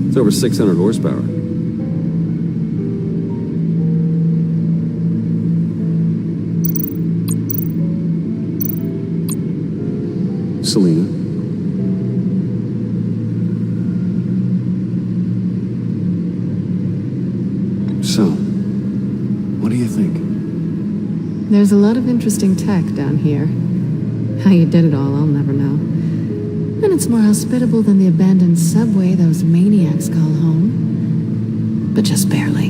It's over 600 horsepower. Selina. So, what do you think? There's a lot of interesting tech down here. How you did it all, I'll never know. And it's more hospitable than the abandoned subway those maniacs call home. But just barely.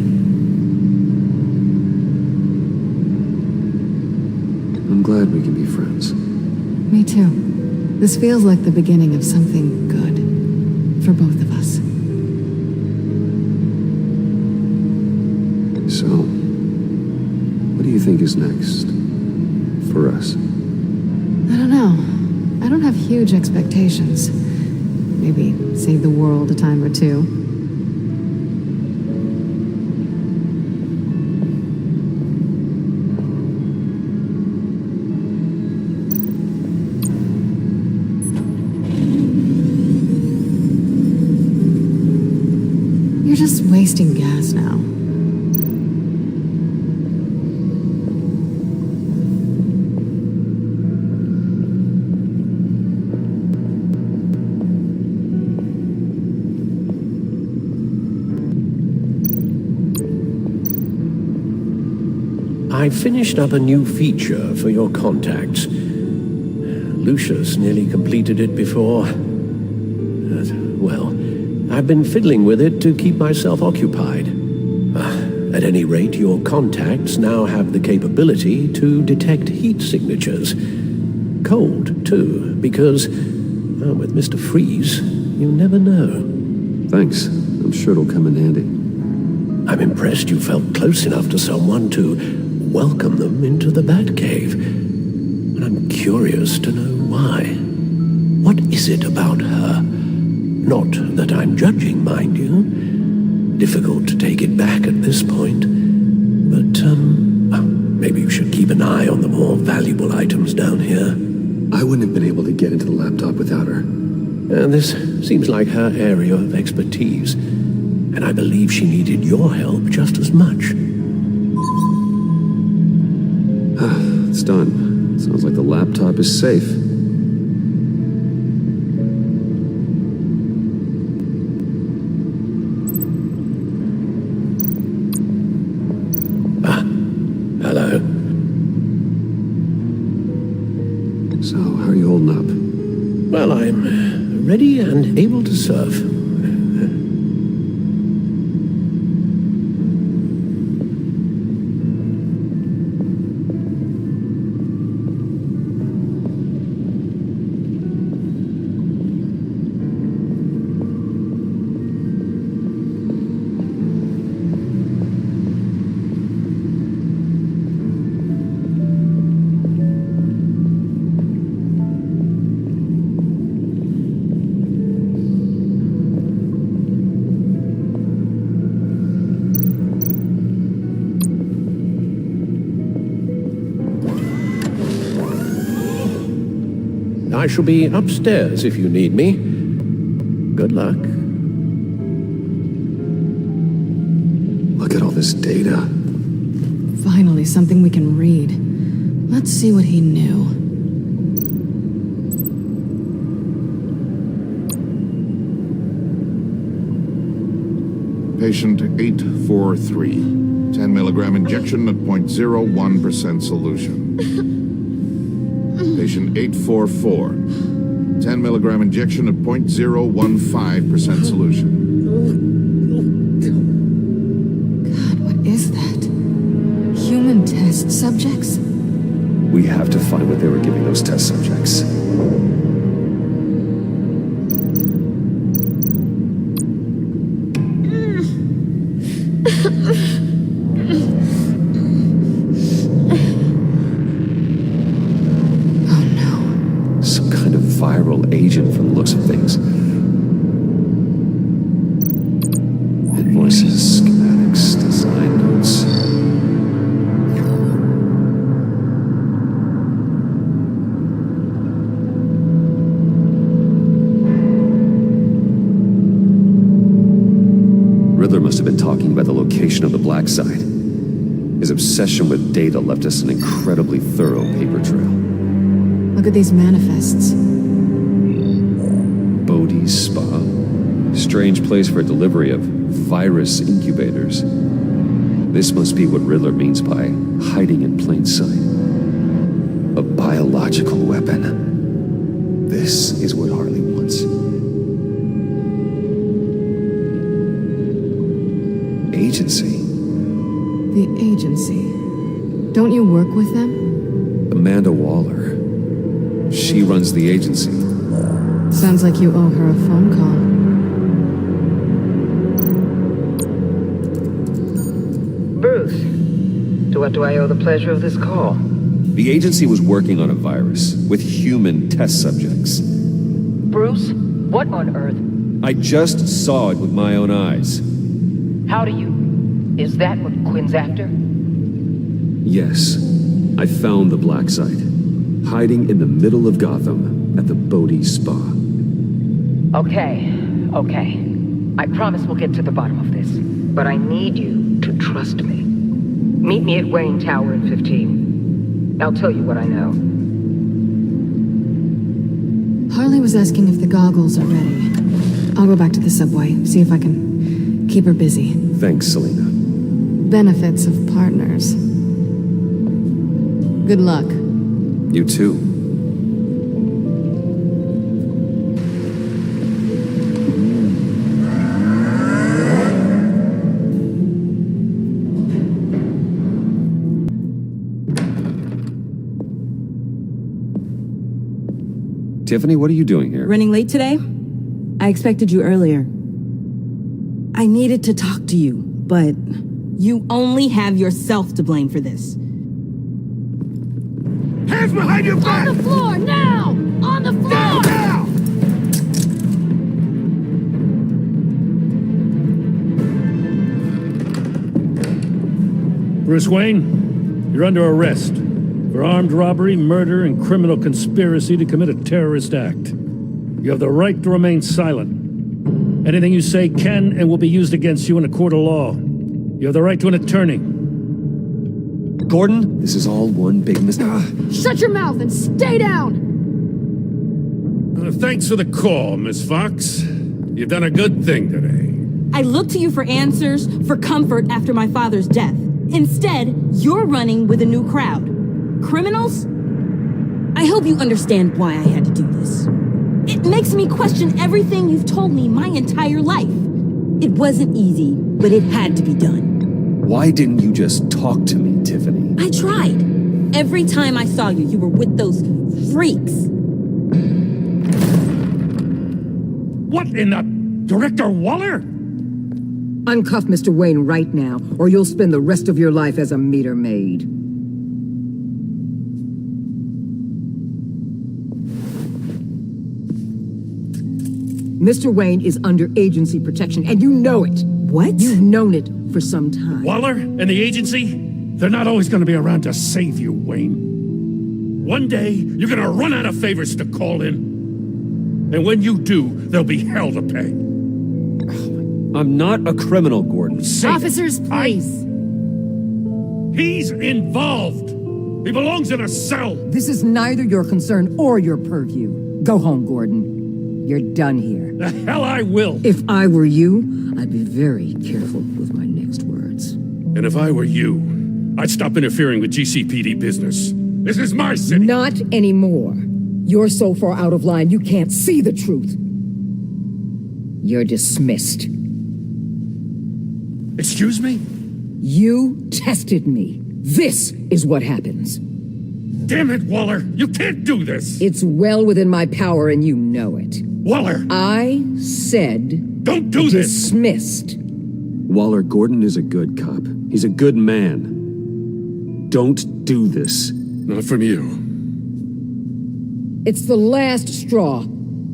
I'm glad we can be friends. Me too. This feels like the beginning of something good. For both of us. So, what do you think is next? For us? I don't know. I don't have huge expectations. Maybe save the world a time or two. You're just wasting gas now. I finished up a new feature for your contacts. Lucius nearly completed it before. Well, I've been fiddling with it to keep myself occupied. At any rate, your contacts now have the capability to detect heat signatures. Cold, too, because, with Mr. Freeze, you never know. Thanks. I'm sure it'll come in handy. I'm impressed you felt close enough to someone to welcome them into the Batcave. And I'm curious to know why. What is it about her? Not that I'm judging, mind you. Difficult to take it back at this point. But, maybe you should keep an eye on the more valuable items down here. I wouldn't have been able to get into the laptop without her. This seems like her area of expertise. And I believe she needed your help just as much. It's done. Sounds like the laptop is safe. Hello. So, how are you holding up? Well, I'm ready and able to serve. I shall be upstairs if you need me. Good luck. Look at all this data. Finally, something we can read. Let's see what he knew. Patient 843. 10 milligram injection at 0.01% solution. Patient 844. 10 milligram injection at 0.015% solution. God, what is that? Human test subjects? We have to find what they were giving those test subjects. Oh no. Some kind of viral agent from the looks of things. Invoices, schematics, design notes. Riddler must have been talking about the location of the Black Site. His obsession with data left us an incredibly thorough paper trail. Look at these manifests. Bodhi's Spa. Strange place for a delivery of virus incubators. This must be what Riddler means by hiding in plain sight. A biological weapon. This is what Harley wants. Agency. The agency. Don't you work with them? Amanda Waller. She runs the agency. Sounds like you owe her a phone call. Bruce, to what do I owe the pleasure of this call? The agency was working on a virus with human test subjects. Bruce, what on earth? I just saw it with my own eyes. How do you... Is that what Quinn's after? Yes, I found the Black Site, hiding in the middle of Gotham at the Bodhi Spa. Okay. I promise we'll get to the bottom of this. But I need you to trust me. Meet me at Wayne Tower at 15. I'll tell you what I know. Harley was asking if the goggles are ready. I'll go back to the subway, see if I can keep her busy. Thanks, Selena. Benefits of partners. Good luck. You too. Tiffany, what are you doing here? Running late today? I expected you earlier. I needed to talk to you, but you only have yourself to blame for this. Hands behind your back! On the floor, now! On the floor! Now! Bruce Wayne, you're under arrest for armed robbery, murder, and criminal conspiracy to commit a terrorist act. You have the right to remain silent. Anything you say can and will be used against you in a court of law. You have the right to an attorney. Gordon, this is all one big Shut your mouth and stay down! Thanks for the call, Miss Fox. You've done a good thing today. I looked to you for answers, for comfort after my father's death. Instead, you're running with a new crowd. Criminals? I hope you understand why I had to do this. It makes me question everything you've told me my entire life. It wasn't easy, but it had to be done. Why didn't you just talk to me, Tiffany? I tried. Every time I saw you, you were with those freaks. What in the... Director Waller? Uncuff Mr. Wayne right now, or you'll spend the rest of your life as a meter maid. Mr. Wayne is under agency protection, and you know it. What? You've known it for some time. Waller and the agency? They're not always going to be around to save you, Wayne. One day, you're going to run out of favors to call in. And when you do, there'll be hell to pay. I'm not a criminal, Gordon. Officers, please. He's involved. He belongs in a cell. This is neither your concern or your purview. Go home, Gordon. You're done here. The hell I will! If I were you, I'd be very careful with my next words. And if I were you, I'd stop interfering with GCPD business. This is my city! Not anymore. You're so far out of line, you can't see the truth. You're dismissed. Excuse me? You tested me. This is what happens. Damn it, Waller! You can't do this! It's well within my power and you know it. Waller! I said... Don't do this! Dismissed. Waller, Gordon is a good cop. He's a good man. Don't do this. Not from you. It's the last straw.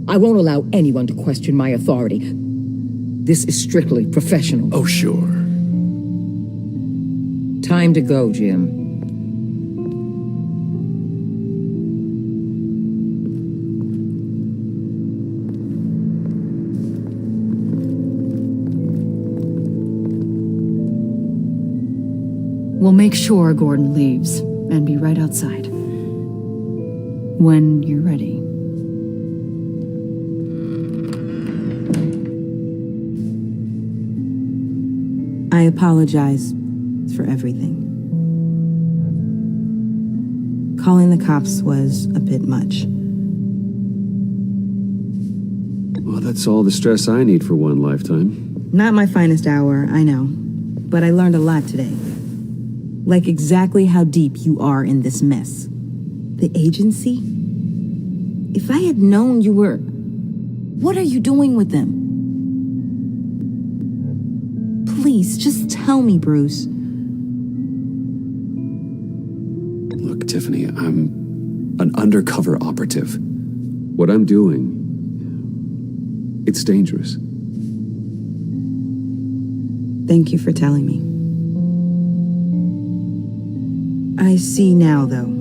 I won't allow anyone to question my authority. This is strictly professional. Oh, sure. Time to go, Jim. We'll make sure Gordon leaves and be right outside. When you're ready. I apologize for everything. Calling the cops was a bit much. Well, that's all the stress I need for one lifetime. Not my finest hour, I know. But I learned a lot today. Like exactly how deep you are in this mess. The agency? If I had known you were... What are you doing with them? Please, just tell me, Bruce. Look, Tiffany, I'm an undercover operative. What I'm doing, it's dangerous. Thank you for telling me. I see now, though.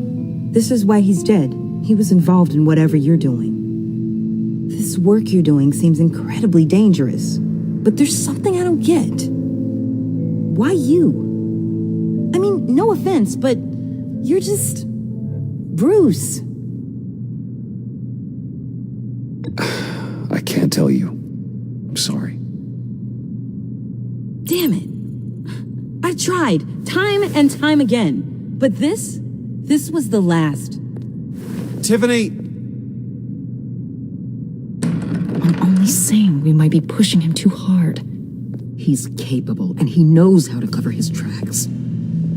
This is why he's dead. He was involved in whatever you're doing. This work you're doing seems incredibly dangerous. But there's something I don't get. Why you? I mean, no offense, but you're just... Bruce. I can't tell you. I'm sorry. Damn it. I tried, time and time again. But this was the last. Tiffany! I'm only saying we might be pushing him too hard. He's capable, and he knows how to cover his tracks.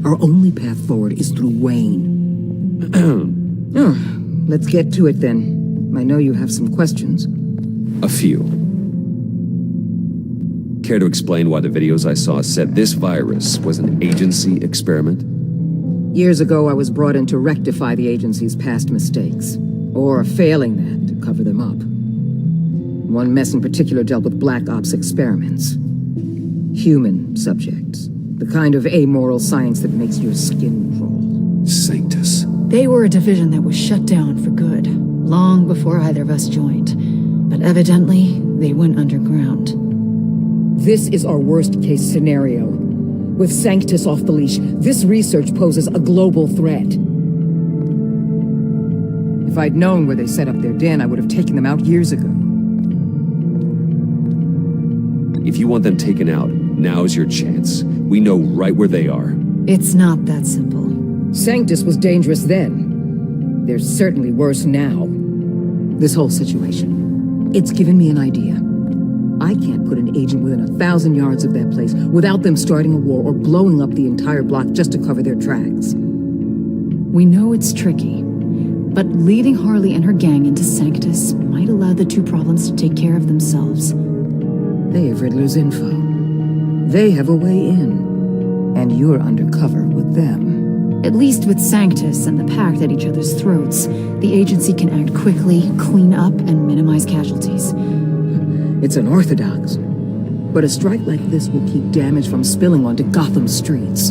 Our only path forward is through Wayne. Let's get to it then. I know you have some questions. A few. Care to explain why the videos I saw said this virus was an agency experiment? Years ago, I was brought in to rectify the agency's past mistakes. Or failing that, to cover them up. One mess in particular dealt with Black Ops experiments. Human subjects. The kind of amoral science that makes your skin crawl. Sanctus. They were a division that was shut down for good, long before either of us joined. But evidently, they went underground. This is our worst-case scenario. With Sanctus off the leash, this research poses a global threat. If I'd known where they set up their den, I would have taken them out years ago. If you want them taken out, now's your chance. We know right where they are. It's not that simple. Sanctus was dangerous then. They're certainly worse now. This whole situation, it's given me an idea. I can't put an agent within 1,000 yards of that place without them starting a war or blowing up the entire block just to cover their tracks. We know it's tricky, but leading Harley and her gang into Sanctus might allow the two problems to take care of themselves. They have Riddler's info. They have a way in. And you're undercover with them. At least with Sanctus and the Pact at each other's throats, the agency can act quickly, clean up, and minimize casualties. It's unorthodox. But a strike like this will keep damage from spilling onto Gotham streets.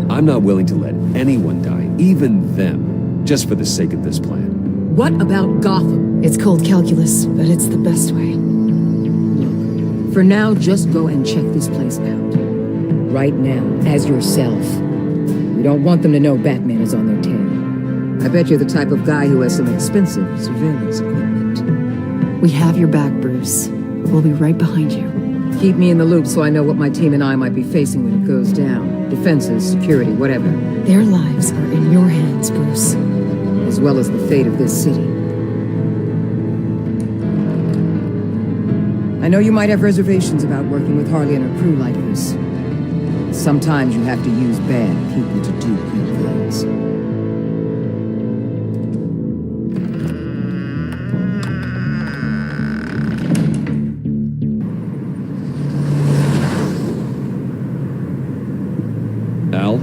I'm not willing to let anyone die, even them, just for the sake of this plan. What about Gotham? It's cold calculus, but it's the best way. Look, for now, just go and check this place out. Right now, as yourself. We don't want them to know Batman is on their tail. I bet you're the type of guy who has some expensive surveillance equipment. We have your back, Bruce. We'll be right behind you. Keep me in the loop so I know what my team and I might be facing when it goes down. Defenses, security, whatever. Their lives are in your hands, Bruce. As well as the fate of this city. I know you might have reservations about working with Harley and her crew like this. Sometimes you have to use bad people to do good things. Al?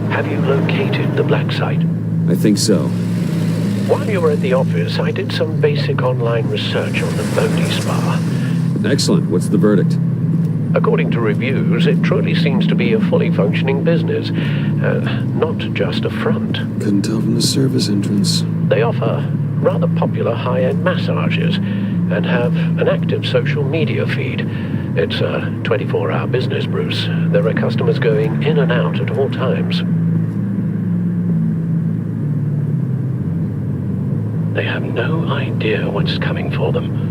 Have you located the black site? I think so. While you were at the office, I did some basic online research on the Bodhi Spa. Excellent. What's the verdict? According to reviews, it truly seems to be a fully functioning business, not just a front. Couldn't tell from the service entrance. They offer rather popular high-end massages and have an active social media feed. It's a 24-hour business, Bruce. There are customers going in and out at all times. They have no idea what's coming for them.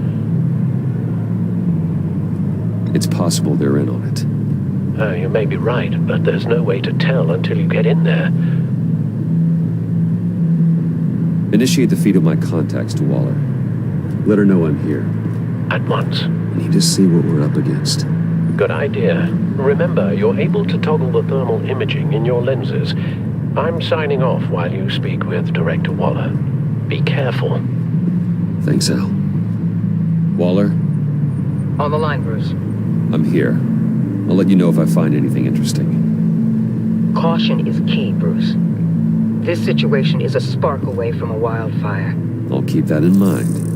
It's possible they're in on it. You may be right, but there's no way to tell until you get in there. Initiate the feed of my contacts to Waller. Let her know I'm here. At once. I need to see what we're up against. Good idea. Remember, you're able to toggle the thermal imaging in your lenses. I'm signing off while you speak with Director Waller. Be careful. Thanks, Al. Waller, On the line, Bruce. I'm here. I'll let you know if I find anything interesting. Caution is key, Bruce. This situation is a spark away from a wildfire. I'll keep that in mind.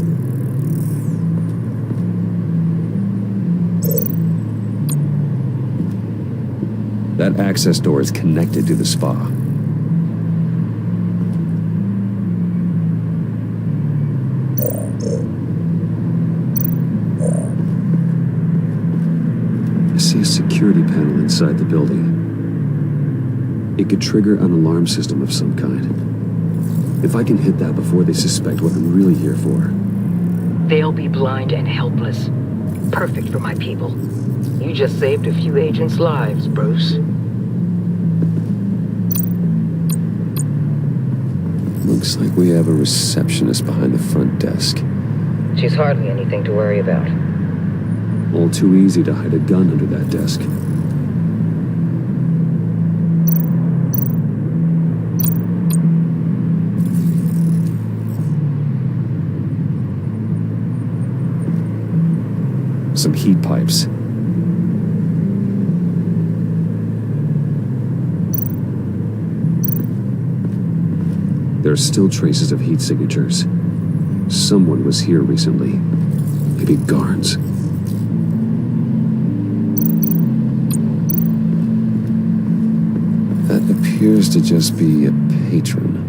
That access door is connected to the spa. I see a security panel inside the building. It could trigger an alarm system of some kind. If I can hit that before they suspect what I'm really here for. They'll be blind and helpless. Perfect for my people. You just saved a few agents' lives, Bruce. Looks like we have a receptionist behind the front desk. She's hardly anything to worry about. All too easy to hide a gun under that desk. Some heat pipes. There are still traces of heat signatures. Someone was here recently. Maybe guards. That appears to just be a patron.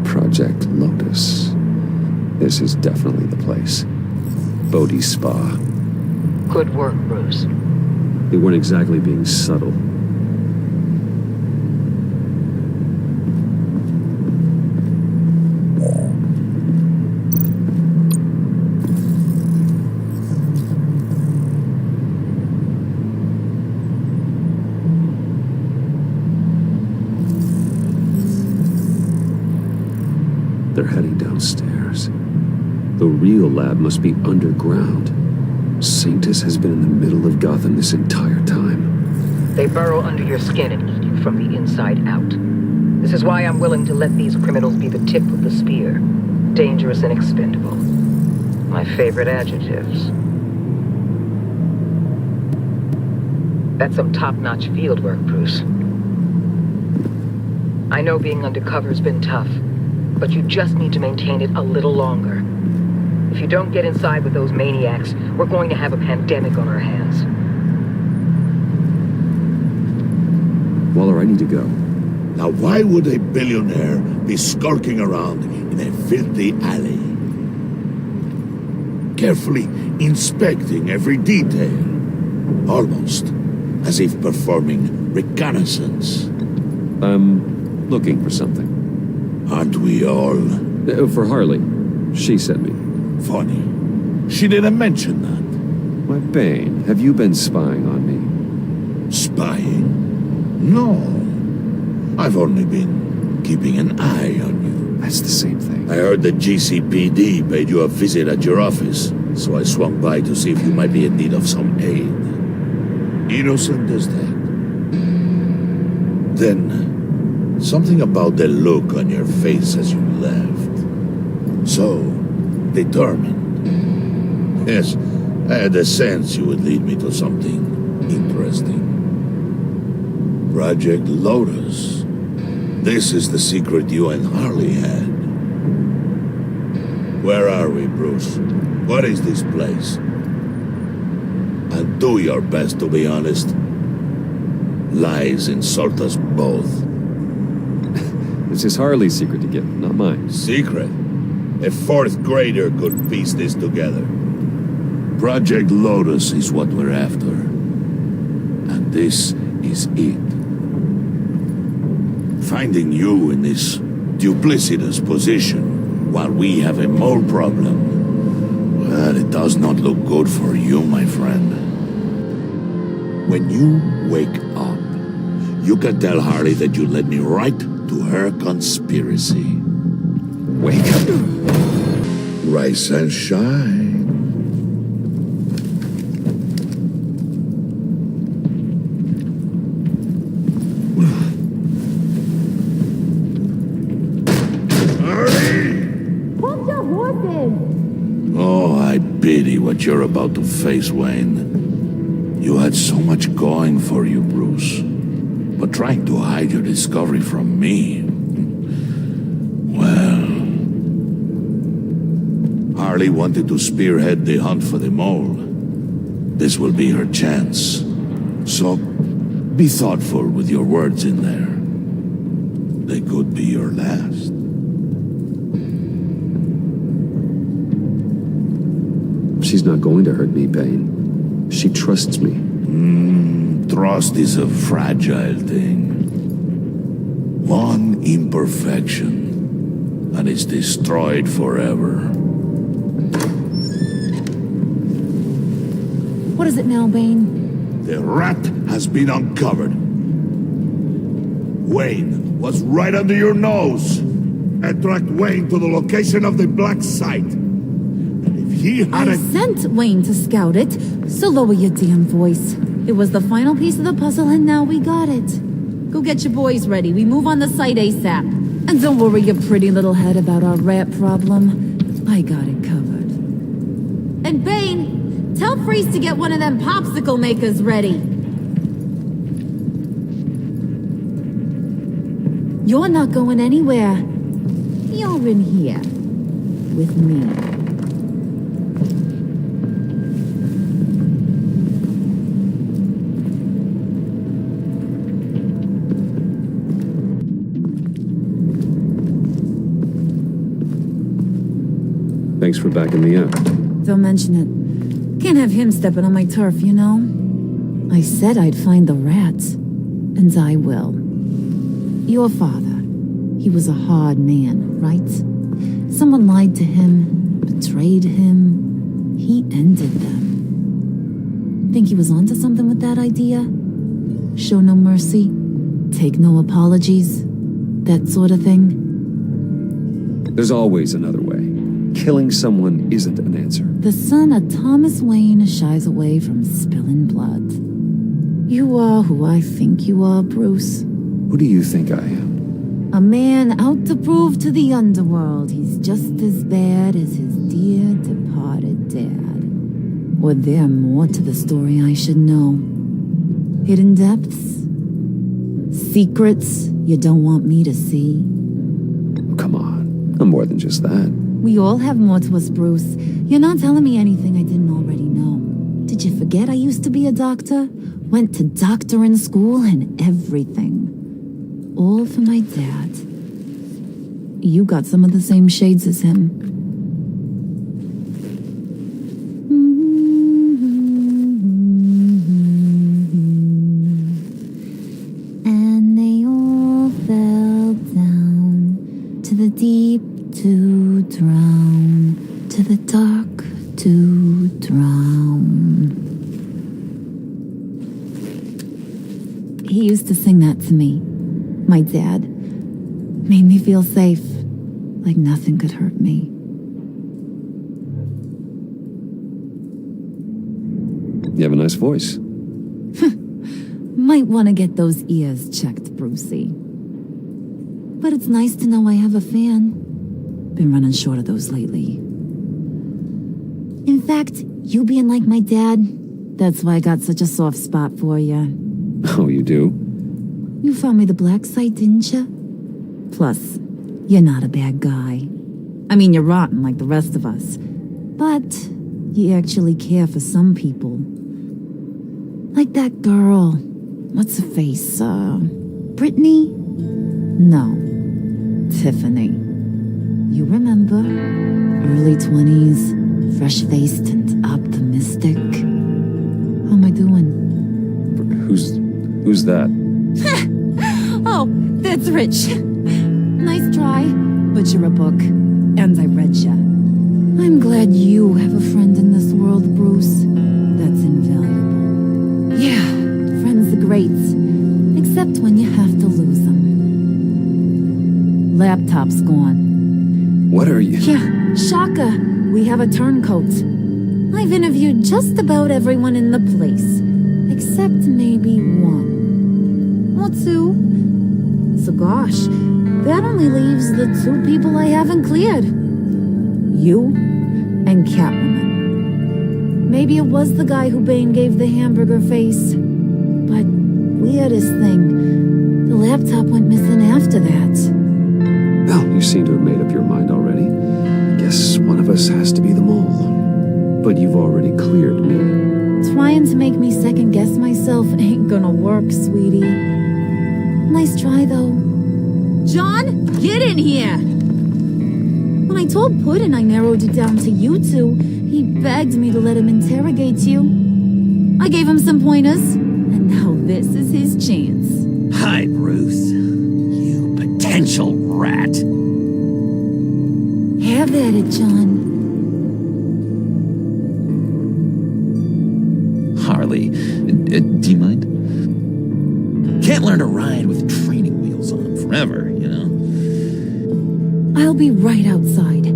Project Lotus. This is definitely the place. Bodhi Spa. Good work, Bruce. They weren't exactly being subtle. They're heading downstairs. The real lab must be underground. Sanctus has been in the middle of Gotham this entire time. They burrow under your skin and eat you from the inside out. This is why I'm willing to let these criminals be the tip of the spear. Dangerous and expendable. My favorite adjectives. That's some top-notch field work, Bruce. I know being undercover's been tough, but you just need to maintain it a little longer. If you don't get inside with those maniacs, we're going to have a pandemic on our hands. Waller, I need to go. Now why would a billionaire be skulking around in a filthy alley? Carefully inspecting every detail. Almost as if performing reconnaissance. I'm looking for something. Aren't we all? For Harley. She sent me. Funny. She didn't mention that. Why, Bane, have you been spying on me? Spying? No. I've only been keeping an eye on you. That's the same thing. I heard the GCPD paid you a visit at your office, so I swung by to see if you might be in need of some aid. Innocent as that. Then, something about the look on your face as you left. So, determined. Yes, I had a sense you would lead me to something interesting. Project Lotus. This is the secret you and Harley had. Where are we, Bruce? What is this place? And do your best to be honest. Lies insult us both. This is Harley's secret to get, not mine. Secret? A fourth grader could piece this together. Project Lotus is what we're after. And this is it. Finding you in this duplicitous position while we have a mole problem. Well, it does not look good for you, my friend. When you wake up, you can tell Harley that you led me right to her conspiracy. Wake up. Rise and shine. Oh, I pity what you're about to face, Wayne. You had so much going for you, Bruce. But trying to hide your discovery from me... Well... Harley wanted to spearhead the hunt for the mole. This will be her chance. So, be thoughtful with your words in there. They could be your last. She's not going to hurt me, Bane. She trusts me. Trust is a fragile thing. One imperfection, and it's destroyed forever. What is it now, Bane? The rat has been uncovered. Wayne was right under your nose. I tracked Wayne to the location of the black site. And if he I hadn't... sent Wayne to scout it, so lower your damn voice. It was the final piece of the puzzle, and now we got it. Go get your boys ready. We move on the site ASAP. And don't worry your pretty little head about our rat problem. I got it covered. And Bane, tell Freeze to get one of them popsicle makers ready. You're not going anywhere. You're in here. With me. Thanks for backing me up. Don't mention it. Can't have him stepping on my turf, you know? I said I'd find the rats. And I will. Your father, he was a hard man, right? Someone lied to him, betrayed him. He ended them. Think he was onto something with that idea? Show no mercy, take no apologies, that sort of thing? There's always another way. Killing someone isn't an answer. The son of Thomas Wayne shies away from spilling blood. You are who I think you are, Bruce. Who do you think I am? A man out to prove to the underworld he's just as bad as his dear departed dad. Or there more to the story I should know. Hidden depths? Secrets you don't want me to see? Come on. I'm more than just that. We all have more to us, Bruce. You're not telling me anything I didn't already know. Did you forget I used to be a doctor? Went to doctoring school and everything. All for my dad. You got some of the same shades as him. And they all fell down to the deep to drown, to the dark to drown. He used to sing that to me. My dad. Made me feel safe. Like nothing could hurt me. You have a nice voice. Might want to get those ears checked, Brucey. But it's nice to know I have a fan. Been running short of those lately. In fact, you being like my dad, that's why I got such a soft spot for you. Oh, you do? You found me the black site, didn't you? Plus, you're not a bad guy. I mean, you're rotten like the rest of us. But you actually care for some people. Like that girl. What's her face? Brittany? No. Tiffany. You remember? Early 20s, fresh-faced and optimistic. How am I doing? Who's that? Oh, that's Rich. Nice try, but you're a book, and I read ya. I'm glad you have a friend in this world, Bruce. That's invaluable. Yeah, friends are great, except when you have to lose them. Laptop's gone. What are you? Yeah, Shaka, we have a turncoat. I've interviewed just about everyone in the place, except maybe one. Or two. So gosh, that only leaves the two people I haven't cleared. You and Catwoman. Maybe it was the guy who Bane gave the hamburger face. But weirdest thing, the laptop went missing after that. Well, you seem to have made up your mind already. I guess one of us has to be the mole. But you've already cleared me. Trying to make me second guess myself ain't gonna work, sweetie. Nice try, though. John, get in here! When I told Puddin' I narrowed it down to you two, he begged me to let him interrogate you. I gave him some pointers, and now this is his chance. Hi, Bruce. You potential rat. Have at it, John. Harley, do you mind? Can't learn to ride with training wheels on them forever, you know? I'll be right outside.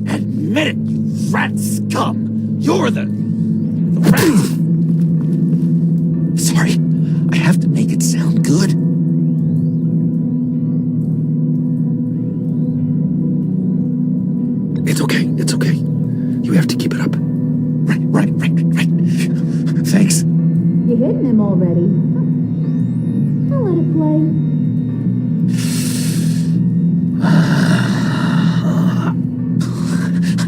Admit it, you rat scum! You're the rat! Sorry, I have to make it sound good. It's okay. You have to keep it up. Right. Thanks. You're hitting him already. I'll let it play.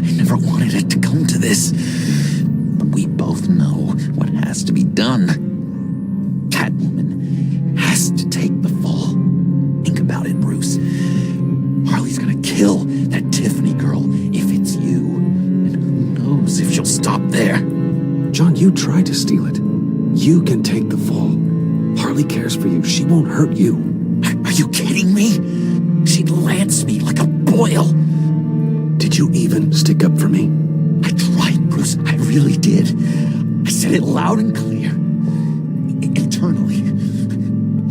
I never wanted it to come to this. But we both know what has to be done. Catwoman has to take the fall. Think about it, Bruce. Harley's gonna kill that Tiffany girl if it's you. And who knows if she'll stop there. John, you tried to steal it. You can take the fall. Harley cares for you. She won't hurt you. Are you kidding me? She'd lance me like a boil. Did you even stick up for me? I tried, Bruce. I really did. I said it loud and clear. Internally.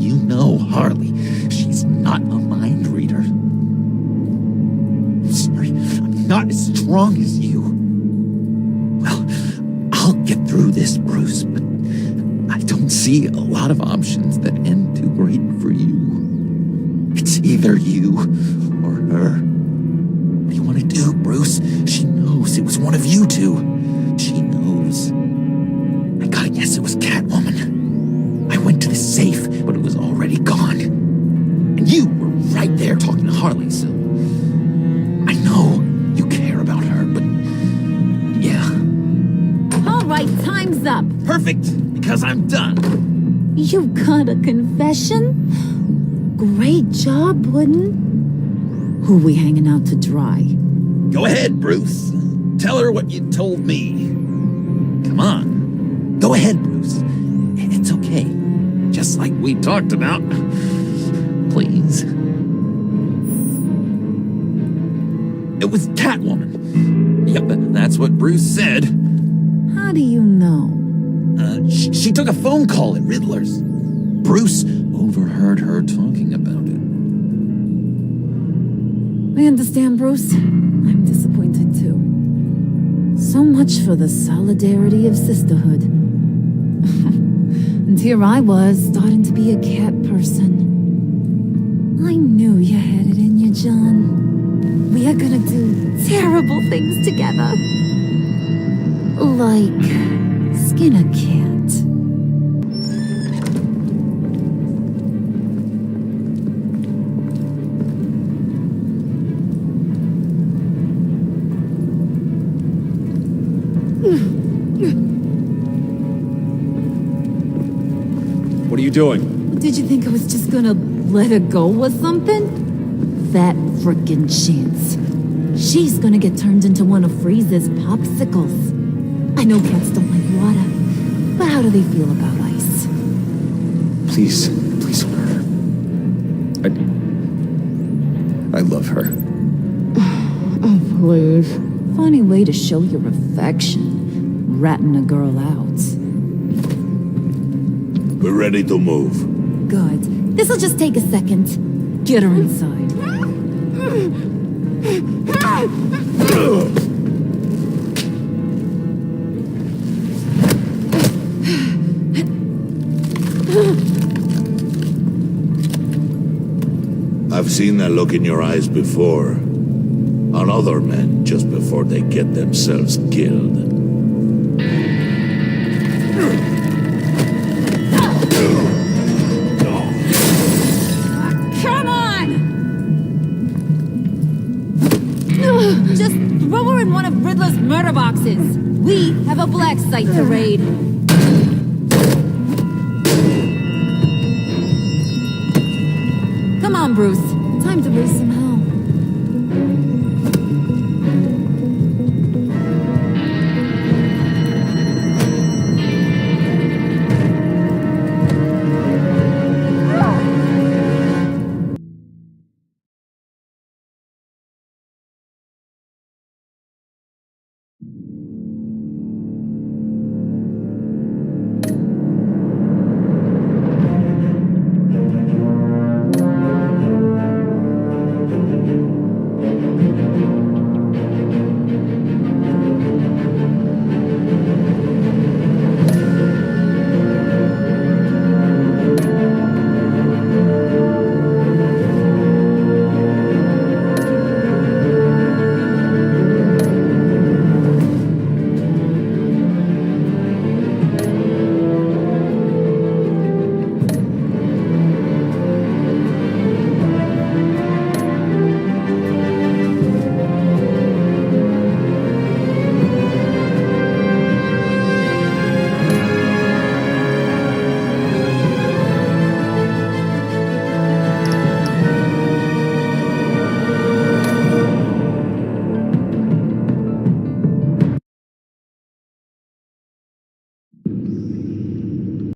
You know Harley. She's not a mind reader. Sorry, I'm not as strong as you. Well, I'll get through this, Bruce, but I don't see a lot of options that end too great for you. It's either you or her. What do you want to do, Bruce? She knows it was one of you two. She knows. Bruce, it was Catwoman. I went to the safe, but it was already gone. And you were right there talking to Harley, so... I know you care about her, but... yeah. All right, time's up. Perfect, because I'm done. You got a confession? Great job, Wooden. Who we hanging out to dry? Go ahead, Bruce. Tell her what you told me. Come on. Go ahead, Bruce. It's okay. Just like we talked about. Please. It was Catwoman. Yep, that's what Bruce said. How do you know? She took a phone call at Riddler's. Bruce overheard her talking about it. I understand, Bruce. I'm disappointed too. So much for the solidarity of sisterhood. And here I was, starting to be a cat person. I knew you had it in you, John. We are gonna do terrible things together. Like skin a cat. What are you doing? Did you think I was just gonna let her go or something? That frickin' chance. She's gonna get turned into one of Freeze's popsicles. I know cats don't like water, but how do they feel about ice? Please don't hurt her. I love her. Oh, please. Funny way to show your affection, ratting a girl out. We're ready to move. Good. This'll just take a second. Get her inside. I've seen that look in your eyes before. On other men just before they get themselves killed. Come on! Just throw her in one of Riddler's murder boxes. We have a black site to raid. Come on, Bruce. Time to raise some hell.